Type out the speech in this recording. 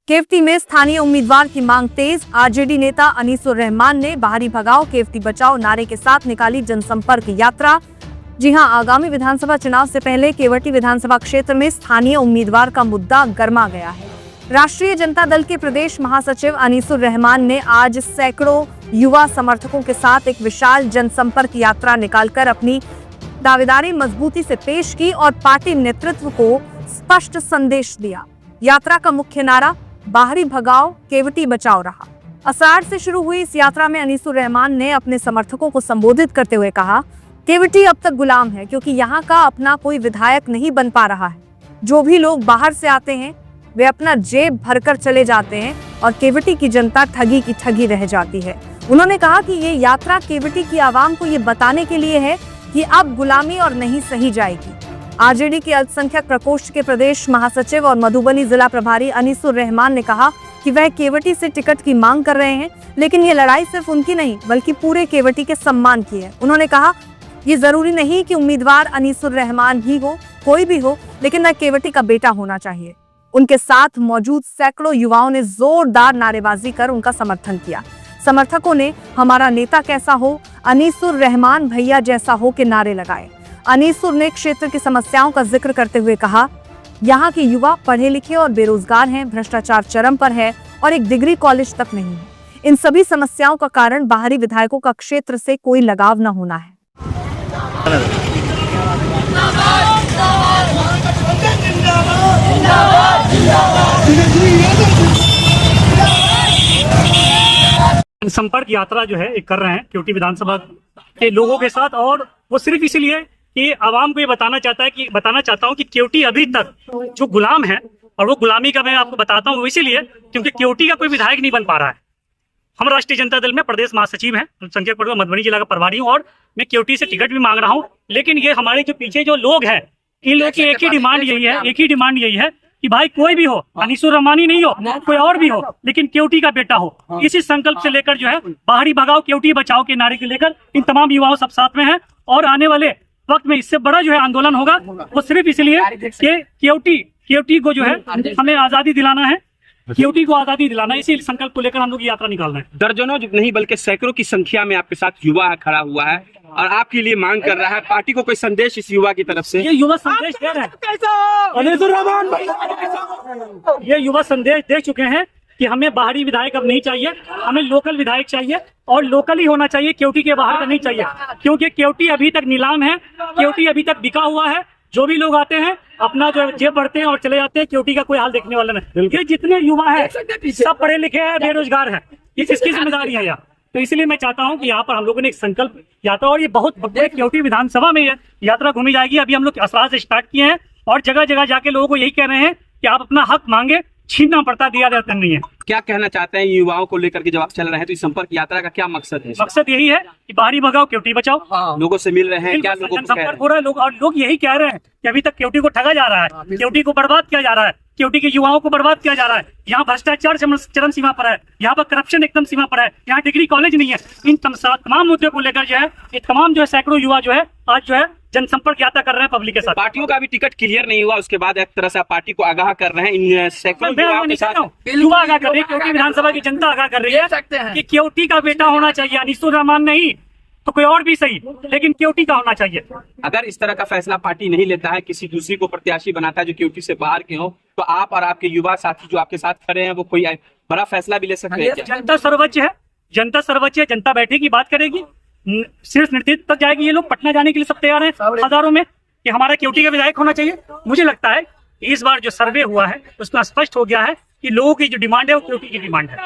केवटी में स्थानीय उम्मीदवार की मांग तेज। आरजेडी नेता अनीसुर रहमान ने बाहरी भगाओ केवटी बचाओ नारे के साथ निकाली जनसंपर्क यात्रा। जी हां, आगामी विधानसभा चुनाव से पहले केवटी विधानसभा क्षेत्र में स्थानीय उम्मीदवार का मुद्दा गर्मा गया है। राष्ट्रीय जनता दल के प्रदेश महासचिव अनीसुर रहमान ने आज सैकड़ों युवा समर्थकों के साथ एक विशाल जनसंपर्क यात्रा निकालकर अपनी दावेदारी मजबूती से पेश की और पार्टी नेतृत्व को स्पष्ट संदेश दिया। यात्रा का मुख्य नारा बाहरी भगाओ केवटी बचाओ रहा। असार से शुरू हुई इस यात्रा में अनीसुर रहमान ने अपने समर्थकों को संबोधित करते हुए कहा, केवटी अब तक गुलाम है क्योंकि यहाँ का अपना कोई विधायक नहीं बन पा रहा है। जो भी लोग बाहर से आते हैं वे अपना जेब भरकर चले जाते हैं और केवटी की जनता ठगी की ठगी रह जाती है। उन्होंने कहा कि ये यात्रा केवटी की आवाम को ये बताने के लिए है कि अब गुलामी और नहीं सही जाएगी। आरजेडी के अल्पसंख्यक प्रकोष्ठ के प्रदेश महासचिव और मधुबनी जिला प्रभारी अनीसुर रहमान ने कहा कि वह केवटी से टिकट की मांग कर रहे हैं, लेकिन ये लड़ाई सिर्फ उनकी नहीं बल्कि पूरे केवटी के सम्मान की है। उन्होंने कहा, ये जरूरी नहीं कि उम्मीदवार अनीसुर रहमान ही हो, कोई भी हो, लेकिन वह केवटी का बेटा होना चाहिए। उनके साथ मौजूद सैकड़ों युवाओं ने जोरदार नारेबाजी कर उनका समर्थन किया। समर्थकों ने हमारा नेता कैसा हो, अनीसुर रहमान भैया जैसा हो के नारे लगाए। अनीसुर ने क्षेत्र की समस्याओं का जिक्र करते हुए कहा, यहाँ के युवा पढ़े लिखे और बेरोजगार हैं, भ्रष्टाचार चरम पर है और एक डिग्री कॉलेज तक नहीं है। इन सभी समस्याओं का कारण बाहरी विधायकों का क्षेत्र से कोई लगाव न होना है। संपर्क यात्रा जो है कर रहे हैं केवटी विधानसभा के लोगों के साथ, और वो सिर्फ इसीलिए कि आवाम को ये बताना चाहता हूँ कि केवटी अभी तक जो गुलाम है, और वो गुलामी का मैं आपको बताता हूँ इसीलिए क्योंकि केवटी का कोई विधायक नहीं बन पा रहा है। हम राष्ट्रीय जनता दल में प्रदेश महासचिव हैं, संख्या मधुबनी जिला का प्रभारी हूँ और मैं केवटी से टिकट भी मांग रहा हूँ। लेकिन ये हमारे जो पीछे जो लोग हैं, इन लोगों की एक ही डिमांड यही है कि भाई कोई भी हो, अनीसुर रहमान ही नहीं हो, कोई और भी हो, लेकिन केवटी का बेटा हो। इसी संकल्प से लेकर जो है बाहरी भगाओ केवटी बचाओ के नारे को लेकर इन तमाम युवाओं सब साथ में हैं। और आने वाले वक्त में इससे बड़ा जो है आंदोलन होगा, वो सिर्फ इसलिए कि केवटी को जो है हमें आजादी दिलाना है, केवटी को आजादी दिलाना, इसी संकल्प को लेकर हम लोग यात्रा निकाल रहे हैं। दर्जनों नहीं बल्कि सैकड़ों की संख्या में आपके साथ युवा खड़ा हुआ है और आपके लिए मांग कर रहा है। पार्टी को कोई संदेश इस युवा की तरफ से? ये युवा संदेश दे रहे हैं, ये युवा संदेश दे चुके हैं कि हमें बाहरी विधायक अब नहीं चाहिए, हमें लोकल विधायक चाहिए और लोकल ही होना चाहिए, केवटी के बाहर का नहीं चाहिए। क्योंकि केवटी अभी तक नीलाम है, केवटी अभी तक बिका हुआ है। जो भी लोग आते हैं अपना जो जेब भरते हैं और चले जाते हैं, केवटी का कोई हाल देखने वाला नहीं। ये जितने युवा है सब पढ़े लिखे हैं, बेरोजगार है, ये किसकी जिम्मेदारी है यहाँ? तो इसलिए मैं चाहता हूँ कि यहाँ पर हम लोगों ने एक संकल्प यात्रा, और ये बहुत बड़े केवटी विधानसभा में यात्रा घूमी जाएगी। अभी हम लोग असरार से स्टार्ट किए हैं और जगह जगह जाके लोगों को यही कह रहे हैं कि आप अपना हक मांगे, छीनना पड़ता, दिया जाता नहीं है। क्या कहना चाहते हैं युवाओं को लेकर के जब आप चल रहे हैं, तो इस संपर्क यात्रा का क्या मकसद है? मकसद यही है कि बाहरी भगाओ केवटी बचाओ। लोगों से मिल रहे हैं, क्या लोगों को संपर्क हो रहा है लोग, और लोग यही कह रहे हैं कि अभी तक केवटी को ठगा जा रहा है, केवटी को बर्बाद किया जा रहा है, केवटी के युवाओं को बर्बाद किया जा रहा है। यहाँ भ्रष्टाचार चरम सीमा पर है, यहाँ पर करप्शन एकदम सीमा पर है, यहाँ डिग्री कॉलेज नहीं है। इन तमाम मुद्दों को लेकर जो है ये तमाम जो है सैकड़ों युवा जो है आज जो है जनसंपर्क यात्रा कर रहे हैं पब्लिक के साथ। पार्टियों का भी टिकट क्लियर नहीं हुआ, उसके बाद एक तरह से पार्टी को आगाह कर रहे हैं। इन सैकड़ों युवाओं के साथ युवा आगाह कर रही है, केवटी विधानसभा की जनता आगाह कर रही है कि केवटी का बेटा होना चाहिए, अनीसुर रहमान नहीं तो कोई और भी सही, लेकिन केवटी का होना चाहिए। अगर इस तरह का फैसला पार्टी नहीं लेता है, किसी दूसरी को प्रत्याशी बनाता है जो केवटी से बाहर के हो, तो आप और आपके युवा साथी जो आपके साथ खड़े हैं वो कोई बड़ा फैसला भी ले सकते हैं? जनता सर्वोच्च है, जनता सर्वोच्च है, जनता बैठेगी, बात करेगी, शीर्ष नेतृत्व तक जाएगी। ये लोग पटना जाने के लिए सब तैयार हैं हजारों में कि हमारा केवटी का विधायक होना चाहिए। मुझे लगता है इस बार जो सर्वे हुआ है उसमें स्पष्ट हो गया है कि लोगों की जो डिमांड है वो केवटी की डिमांड है।